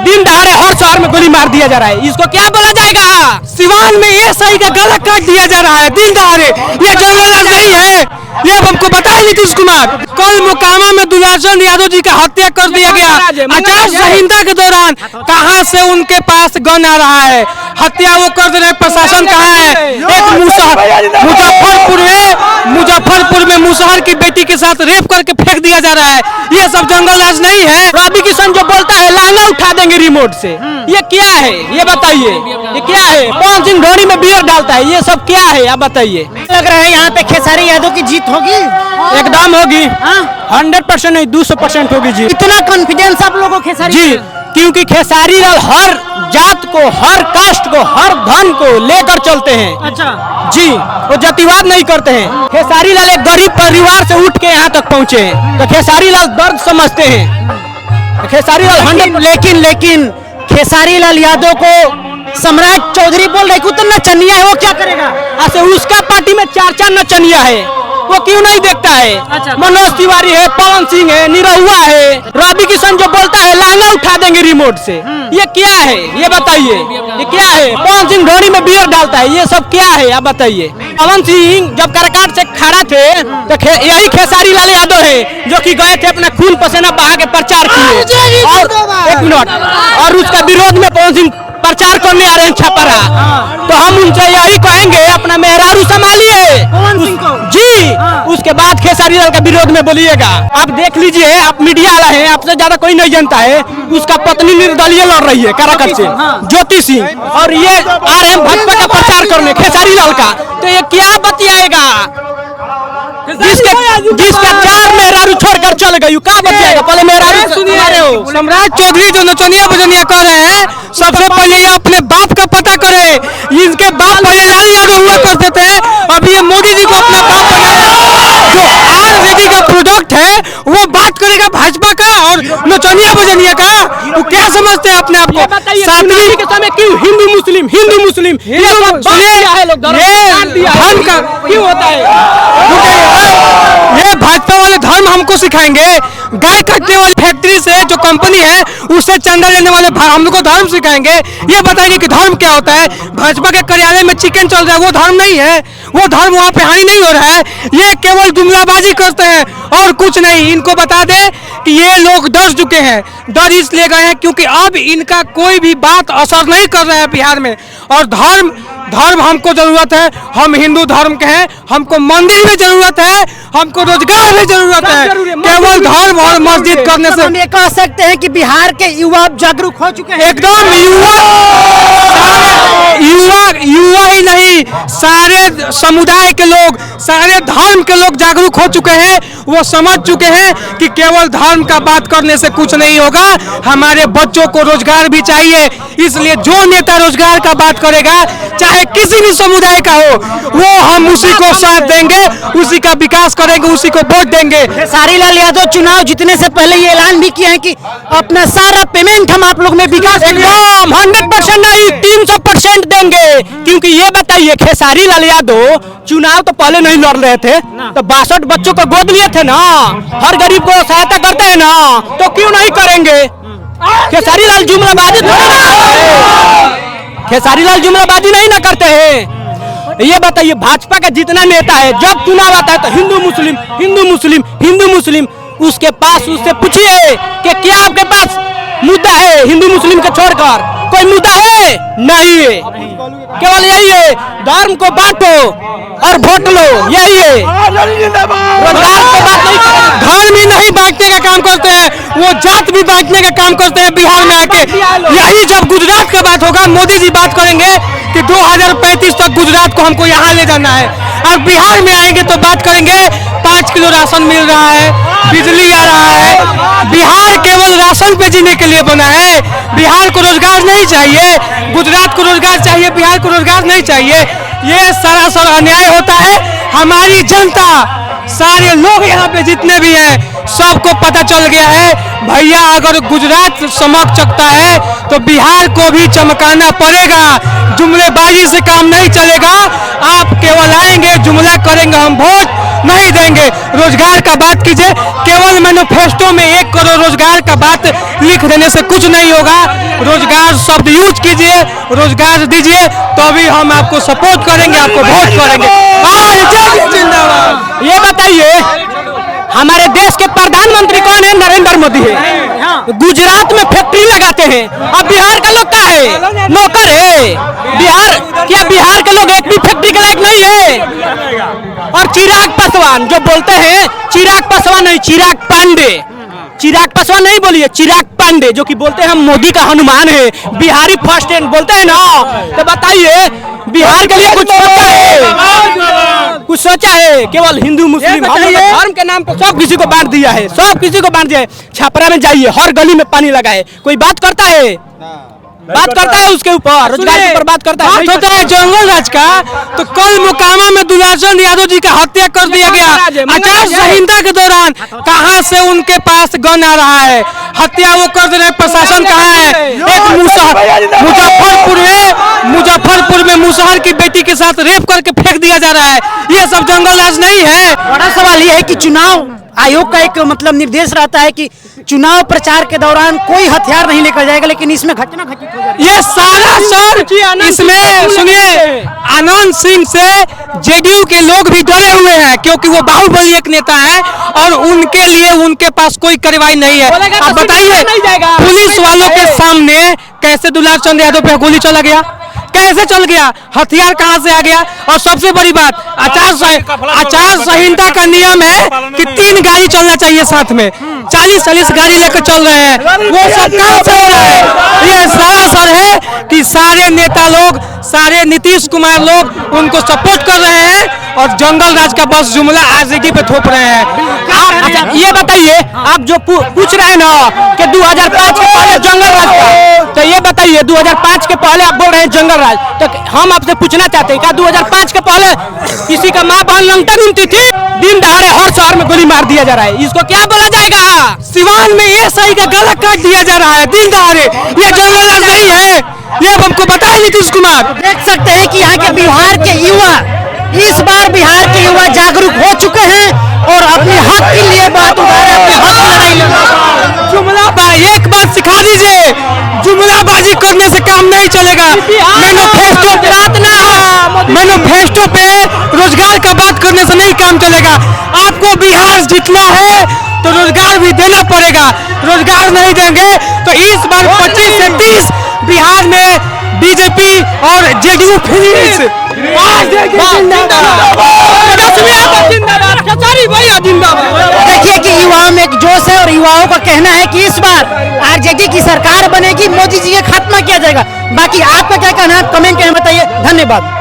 दिन दहाड़े हर शहर में गोली मार दिया जा रहा है, इसको क्या बोला जाएगा? सिवान में ये सही का गला काट दिया जा रहा है दिन दहाड़े, ये जनरल नहीं है, ये हमको बताया नीतीश कुमार। कल मोकामा में दुलासन यादव जी का हत्या कर दिया गया आचार संहिता के दौरान, कहां से उनके पास गन आ रहा है? हत्या वो कर दे रहे, प्रशासन कहाँ है? एक मुजफ्फरपुर में मुसहर की बेटी के साथ रेप करके फेंक दिया जा रहा है, ये सब जंगल राज नहीं है? रवि किशन जो बोलता है लाना उठा देंगे रिमोट से, ये क्या है? ये बताइए, ये क्या है? पवन सिंह ढोरी में बियर डालता है, ये सब क्या है? आप बताइए। लग रहा है यहाँ पे खेसारी यादव की जीत होगी? एकदम होगी, 100% नहीं 200% होगी जी। इतना कॉन्फिडेंस आप लोगों को खेसारी जी, क्योंकि खेसारी लाल हर जात को, हर कास्ट को, हर धर्म को लेकर चलते हैं। अच्छा जी, वो जातिवाद नहीं करते हैं। खेसारी लाल एक गरीब परिवार से उठ के यहाँ तक पहुँचे हैं, तो खेसारी लाल दर्द समझते हैं। खेसारी लाल 100 लेकिन खेसारी लाल यादव को सम्राट चौधरी बोल रहे कि नचनिया है, वो क्या करेगा? ऐसे उसका पार्टी में 4 नचनिया है, वो क्यों नहीं देखता है? अच्छा। मनोज तिवारी है, पवन सिंह है, निरहुआ है, रवि किशन जो बोलता है लाना उठा देंगे रिमोट से, ये क्या है? ये बताइए, ये क्या है? पवन सिंह ढोरी में बियर डालता है, ये सब क्या है? आप बताइए। पवन सिंह जब करकाट से खड़ा थे तो यही खेसारी लाल यादव है जो कि गए थे अपना खून पसीना बहा के प्रचार किए, और 1 मिनट, और उसका विरोध में पवन सिंह प्रचार करने आ रहे हैं छपरा, तो हम उनसे यही कहेंगे अपना मेहरारू संभालिए जी, उसके बाद खेसारी लाल का विरोध में बोलिएगा। आप देख लीजिए, आप मीडिया वाला है, आपसे ज्यादा कोई नहीं जानता है, उसका पत्नी निर्दलीय लड़ रही है काराकाट से, ज्योति सिंह, और ये आ रहे हैं भाजपा का प्रचार करने खेसारी लाल का, तो ये क्या बतियाएगा? जिसका 4 मेहरारू छोड़कर चल गई, क्या बतियाएगा? पहले मेहरारू सुनिए हो। सम्राट चौधरी जो नचनिया बजनिया कर रहे हैं, सबसे पहले ये अपने बाप का पता करे, इनके बाप पहले लाल यादव हुआ करते थे, अभी ये मोदी जी को अपना बाप बनाया, जो आयुर्वेदिक का प्रोडक्ट है वो बात करेगा भाजपा का और नचनिया बजनिया का, वो क्या समझते हैं अपने आप को? सातवीं के समय क्यों हिंदू मुस्लिम धर्म का क्यों होता है? ये भाजपा वाले धर्म हमको सिखाएंगे, गाय काटने वाली फैक्ट्री से जो कंपनी है उससे चंदा लेने वाले हम लोग को धर्म सिखाएंगे, ये बताएंगे कि धर्म क्या होता है? भाजपा के कार्यालय में चिकन चल रहा है, वो धर्म नहीं है, वो धर्म वहाँ पे हानि नहीं हो रहा है, ये केवल जुमलाबाजी करते हैं और कुछ नहीं। इनको बता दे कि ये लोग डर चुके हैं, डर इसलिए गए हैं क्योंकि अब इनका कोई भी बात असर नहीं कर रहा है बिहार में, और धर्म हमको जरूरत है, हम हिंदू धर्म के हैं, हमको मंदिर भी जरूरत है, हमको रोजगार भी जरूरत है, केवल धर्म और मस्जिद करने से हम ये कह सकते हैं कि बिहार के युवा जागरूक हो चुके हैं। एकदम युवा ही नहीं, सारे समुदाय के लोग, सारे धर्म के लोग जागरूक हो चुके हैं, वो समझ चुके हैं कि केवल धर्म का बात करने से कुछ नहीं होगा, हमारे बच्चों को रोजगार भी चाहिए, इसलिए जो नेता रोजगार का बात करेगा चाहे किसी भी समुदाय का हो, वो हम उसी को साथ देंगे, उसी का विकास करेंगे, उसी को वोट देंगे। खेसारी लाल यादव चुनाव जीतने से पहले ये ऐलान भी किया है कि अपना सारा पेमेंट हम आप लोग में विकास, एकदम 100% नहीं 300% देंगे, क्योंकि ये बताइए खेसारी लाल यादव चुनाव तो पहले नहीं लड़ रहे थे, तो 62 बच्चों को गोद लिए थे ना, हर गरीब को सहायता करते हैं ना, तो क्यों नहीं करेंगे? खेसारी लाल जुमलाबाजी नहीं ना करते हैं। ये बताइए, भाजपा का जितना नेता है जब चुनाव आता है तो हिंदू मुस्लिम, उसके पास उससे पूछिए कि क्या आपके पास मुद्दा है हिंदू मुस्लिम के छोड़कर? कोई मुद्दा है? नहीं है, केवल यही है, धर्म को बांटो और वोट लो, यही है। रोजगार को बात नहीं, धर्म ही नहीं बांटने का काम करते हैं, वो जात भी बांटने का काम करते हैं बिहार में आके। यही जब गुजरात का बात होगा, मोदी जी बात करेंगे कि 2035 तक गुजरात को हमको यहाँ ले जाना है, और बिहार में आएंगे तो बात करेंगे 5 किलो राशन मिल रहा है, बिजली आ रहा है। बिहार केवल राशन पे जीने के लिए बना है, बिहार को रोजगार नहीं चाहिए, गुजरात को रोजगार चाहिए, बिहार को रोजगार नहीं चाहिए। ये सरासर अन्याय होता है। हमारी जनता, सारे लोग यहाँ पे जितने भी हैं, सबको पता चल गया है, भैया अगर गुजरात चमक सकता है तो बिहार को भी चमकाना पड़ेगा। जुमलेबाजी से काम नहीं चलेगा, आप केवल आएंगे जुमला करेंगे, हम वोट नहीं देंगे। रोजगार का बात कीजिए, केवल मैनिफेस्टो में 1 करोड़ रोजगार का बात लिख देने से कुछ नहीं होगा। रोजगार शब्द यूज कीजिए, रोजगार दीजिए, तो अभी हम आपको सपोर्ट करेंगे, आपको वोट करेंगे। जिंदाबाद। ये बताइए हमारे देश के प्रधानमंत्री कौन है? नरेंद्र मोदी है। गुजरात में फैक्ट्री लगाते हैं, अब बिहार का लोग क्या है? नौकर है। बिहार के लोग एक भी फैक्ट्री के लायक नहीं है। और चिराग पासवान जो बोलते हैं, चिराग पासवान नहीं, चिराग पांडे, चिराग पासवान नहीं बोलिए, चिराग पांडे जो कि बोलते हैं हम मोदी का हनुमान है, बिहारी फर्स्ट हैंड बोलते हैं ना। तो बताइए बिहार के लिए कुछ सोचा है? कुछ सोचा है? केवल हिंदू मुस्लिम धर्म के नाम पर सब किसी को बांट दिया है, सब किसी को बांट दिया है। छापरा में जाइए, हर गली में पानी लगा है, कोई बात करता है? बात करता है उसके ऊपर, रोजगार के ऊपर बात करता है? होता है जंगल राज का, तो कल मोकामा में दुलाचंद यादव जी का हत्या कर दिया गया। आचार संहिता के दौरान कहां से उनके पास गन आ रहा है? हत्या वो कर दे रहे, प्रशासन कहाँ है? एक मुजफ्फरपुर में मुसहर की बेटी के साथ रेप करके फेंक दिया जा रहा है। ये सब जंगल राज नहीं है। बड़ा सवाल ये है कि चुनाव आयोग का एक मतलब निर्देश रहता है कि चुनाव प्रचार के दौरान कोई हथियार नहीं लेकर जाएगा, लेकिन इसमें घटना घटित हो जाती है। ये सारा सर इसमें सुनिए, आनंद सिंह से जेडीयू के लोग भी डरे हुए हैं, क्योंकि वो बाहुबली एक नेता है और उनके लिए उनके पास कोई कार्रवाई नहीं है। अब बताइए पुलिस वालों के सामने कैसे दुलाचंद यादव पे गोली चला गया, कैसे चल गया, हथियार कहां से आ गया? और सबसे बड़ी बात, आचार संहिता का नियम है कि 3 गाड़ी चलना चाहिए साथ में, 40-40 गाड़ी लेकर चल रहे हैं, वो सब कहां से हो रहा है? ये सरासर है कि सारे नेता लोग, सारे नीतीश कुमार लोग उनको सपोर्ट कर रहे हैं और जंगल राज का बस जुमला आरजेडी पे थोप रहे हैं। अच्छा ये बताइए, आप जो पूछ रहे हैं ना कि 2005 के पहले जंगल राज था, तो ये बताइए 2005 के पहले आप बोल रहे हैं जंगल राज, तो हम आपसे पूछना चाहते हैं क्या 2005 के पहले किसी का माँ बहन लंगटा ढूंढती थी? दिन दहाड़े हर शहर में गोली मार दिया जा रहा है, इसको क्या बोला जाएगा? सिवान में ये सही का गला काट दिया जा रहा है दिन दहाड़े, ये जंगल राज नहीं है, ये हमको बताया नीतीश कुमार। देख सकते हैं कि यहाँ के बिहार के युवा, इस बार बिहार के युवा जागरूक हो चुके हैं और अपने हक के लिए बात उठा रहे हैं, अपने हक की लड़ाई लड़ रहे हैं। जुमलाबाजी एक बात सिखा दीजिए, जुमलाबाजी करने से काम नहीं चलेगा। मैनिफेस्टो पे रोजगार का बात करने से नहीं काम चलेगा। आपको बिहार जीतना है तो रोजगार भी देना पड़ेगा, रोजगार नहीं देंगे तो इस बार 25 से 30 बिहार में बीजेपी और जेडीयू फिनिश। देखिए कि युवाओं में एक जोश है और युवाओं का कहना है कि इस बार आरजेडी की सरकार बनेगी, मोदी जी का खात्मा किया जाएगा। बाकी आपका क्या कहना है कमेंट में बताइए। धन्यवाद।